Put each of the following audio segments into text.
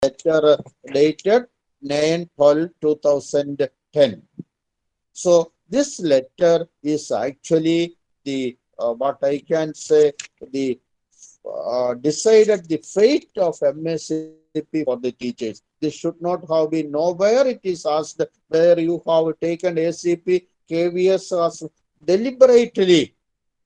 letter dated 9/12/2010. So this letter is actually the what I can say, the decided the fate of MSCP for the teachers. This should not have been nowhere. It is asked where you have taken ACP, KVS as deliberately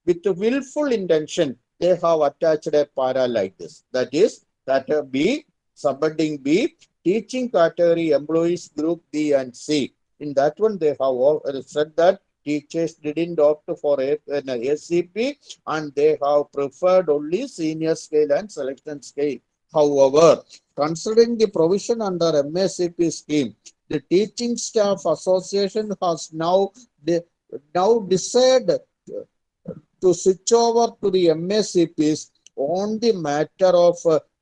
with willful intention. They have attached a para like this. That is that B, subheading B, teaching category employees group B and C. In that one, they have said that teachers didn't opt for an ACP and they have preferred only senior scale and selection scale. However, considering the provision under MACP scheme, the Teaching Staff Association has now decided to switch over to the MACPs on the matter of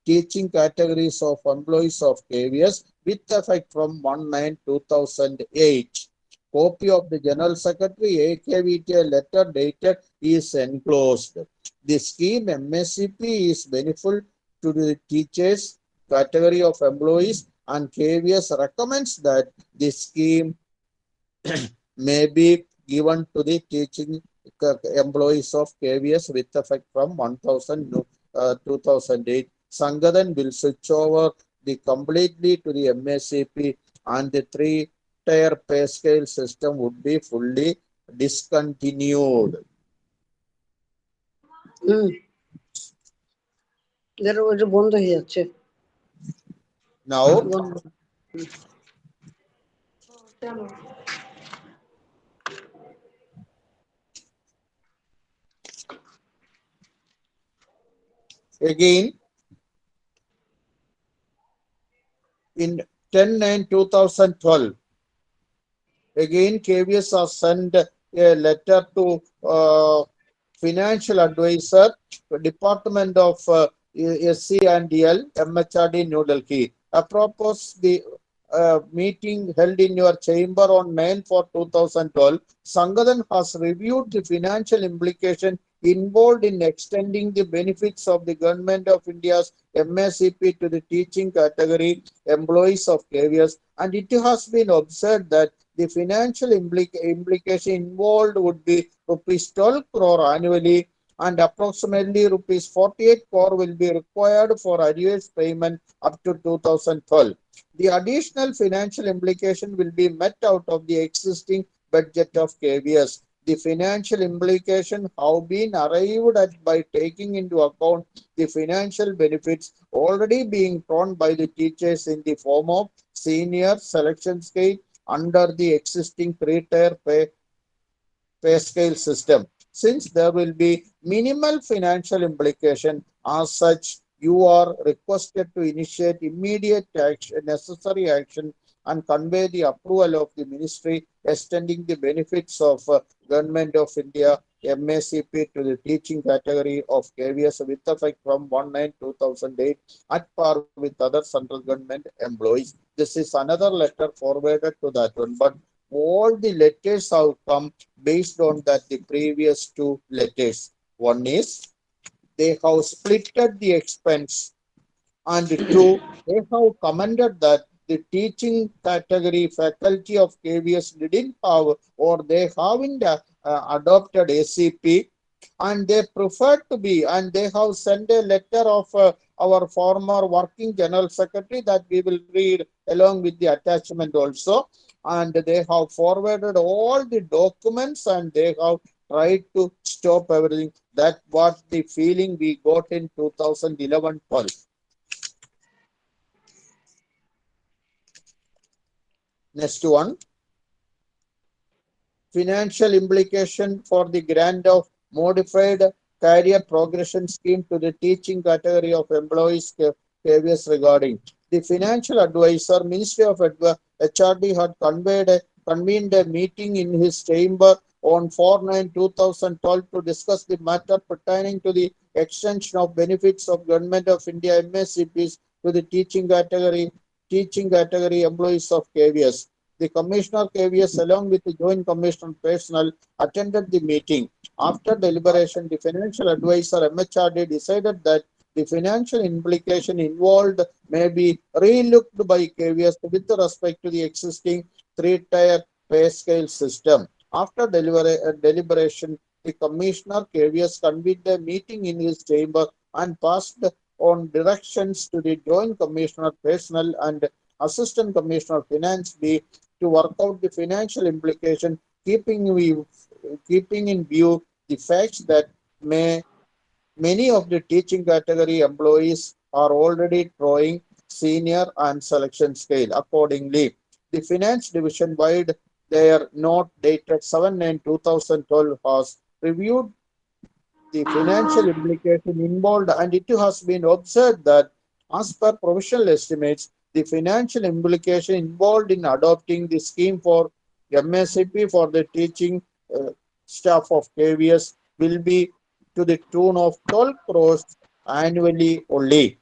teaching categories of employees of KVS with effect from 1/9/2008. Copy of the General Secretary AKVTA letter dated is enclosed. The scheme MACP is beneficial to the teachers category of employees, and KVS recommends that the scheme may be given to the teaching employees of KVS with effect from 2008. Sangadan will switch over the completely to the MACP, and the three-tier pay scale system would be fully discontinued. Now, again, in 10/9/2012, again KVS has sent a letter to financial advisor, Department of SC and L, MHRD, New Delhi. Apropos the meeting held in your chamber on 9/4/2012, Sangadan has reviewed the financial implication involved in extending the benefits of the Government of India's MACP to the teaching category employees of KVS, and it has been observed that the financial implication involved would be rupees 12 crore annually, and approximately rupees 48 crore will be required for arrears payment up to 2012. The additional financial implication will be met out of the existing budget of KVS. The financial implication have been arrived at by taking into account the financial benefits already being drawn by the teachers in the form of senior selection scale under the existing three-tier pay scale system. Since there will be minimal financial implication, as such, you are requested to initiate immediate action, necessary action, and convey the approval of the ministry extending the benefits of Government of India MACP to the teaching category of KVS with effect from 1/9/2008 at par with other central government employees. This is another letter forwarded to that one, but all the letters have come based on that the previous two letters. One is they have splitted the expense, and two, they have commented that the teaching category faculty of KVS didn't have or they haven't adopted ACP, and they prefer to be, and they have sent a letter of our former working general secretary that we will read along with the attachment also, and they have forwarded all the documents and they have tried to stop everything. That what the feeling we got in 2011-12. Next one, financial implication for the grant of modified career progression scheme to the teaching category of employees KVS regarding. The financial advisor, Ministry of HRD had convened a meeting in his chamber on 4/9/2012 to discuss the matter pertaining to the extension of benefits of Government of India MACPs to the teaching category employees of KVS. The Commissioner KVS along with the Joint Commissioner personnel attended the meeting. After deliberation, the financial advisor MHRD decided that The financial implication involved may be relooked by KVS with respect to the existing three-tier pay scale system. After deliberation, the Commissioner KVS convened a meeting in his chamber and passed on directions to the Joint Commissioner Personnel and Assistant Commissioner Finance B to work out the financial implication, keeping in view the facts that may many of the teaching category employees are already drawing senior and selection scale. Accordingly, the finance division wide their note dated 7/9/2012 has reviewed the financial implication involved, and it has been observed that, as per provisional estimates, the financial implication involved in adopting the scheme for MSCP for the teaching staff of KVS will be to the tune of 12 crores annually only.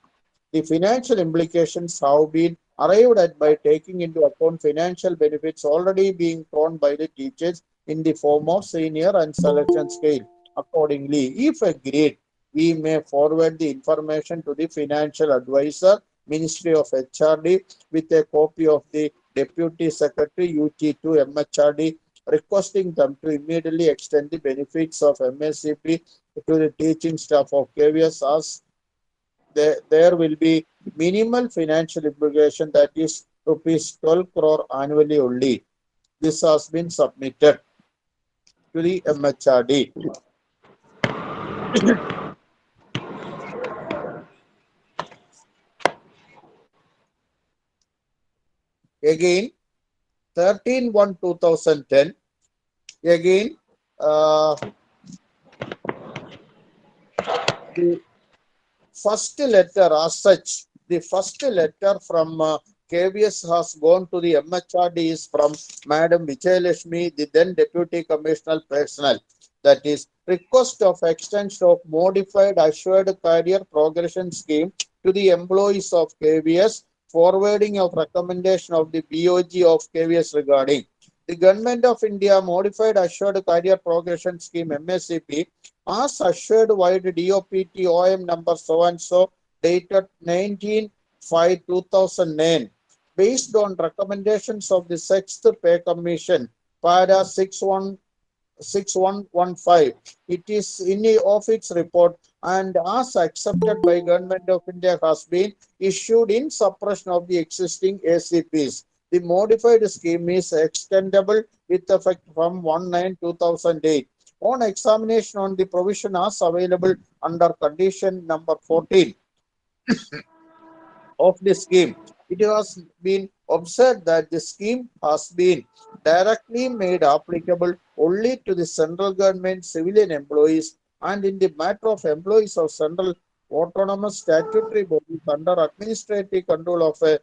The financial implications have been arrived at by taking into account financial benefits already being drawn by the teachers in the form of senior and selection scale. Accordingly, if agreed, we may forward the information to the financial advisor, Ministry of HRD, with a copy of the Deputy Secretary UT2 MHRD, requesting them to immediately extend the benefits of MSCP to the teaching staff of KVS, as there will be minimal financial implication, that is rupees 12 crore annually only. This has been submitted to the MHRD. Again, 13/1/2010, again, uh, the first letter as such, the first letter from KVS has gone to the MHRD is from Madam Vijayalakshmi, the then Deputy Commissioner Personnel. That is, request of extension of modified assured career progression scheme to the employees of KVS, forwarding of recommendation of the BOG of KVS regarding the Government of India Modified Assured Career Progression Scheme MSCP as assured wide DOPT OM number so and so dated 19/5/2009, based on recommendations of the Sixth Pay Commission, para 6115. It is in of its report and as accepted by Government of India has been issued in suppression of the existing ACPs. The modified scheme is extendable with effect from 1/9/2008. On examination on the provision as available under condition number 14 of the scheme, it has been observed that the scheme has been directly made applicable only to the central government civilian employees, and in the matter of employees of central autonomous statutory bodies under administrative control of a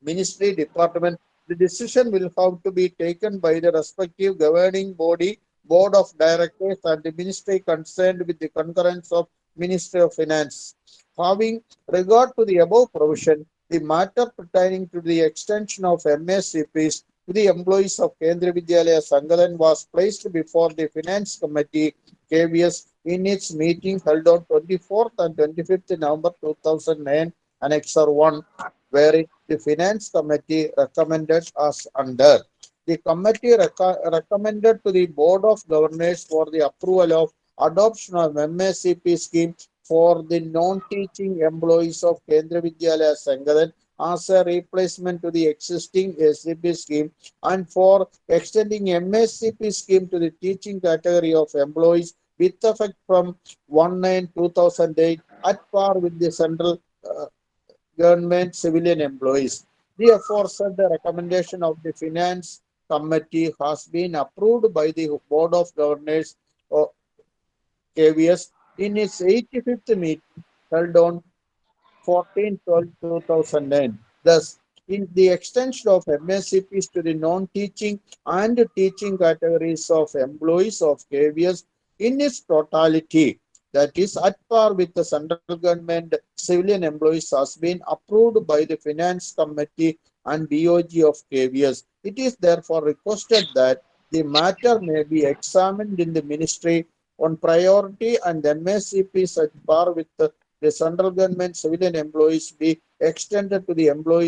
ministry department, the decision will have to be taken by the respective governing body, board of directors, and the ministry concerned with the concurrence of Ministry of Finance. Having regard to the above provision, the matter pertaining to the extension of MSCPs to the employees of Kendriya Vidyalaya Sangadan was placed before the Finance Committee KVS in its meeting held on 24th and 25th November 2009, Annexure 1, wherein the Finance Committee recommended as under. The committee recommended to the Board of Governors for the approval of adoption of MSCP scheme for the non-teaching employees of Kendriya Vidyalaya Sangadan as a replacement to the existing SCP scheme, and for extending MSCP scheme to the teaching category of employees with effect from 1/9/2008 at par with the central government civilian employees. The aforesaid recommendation of the Finance Committee has been approved by the Board of Governors of KVS in its 85th meeting held on 14/12/2009. Thus, in the extension of MSCPs to the non-teaching and teaching categories of employees of KVS in its totality, that is at par with the central government civilian employees, has been approved by the Finance Committee and BOG of KVS. It is therefore requested that the matter may be examined in the ministry on priority and MSCPs at par with the the central government civilian employees be extended to the employees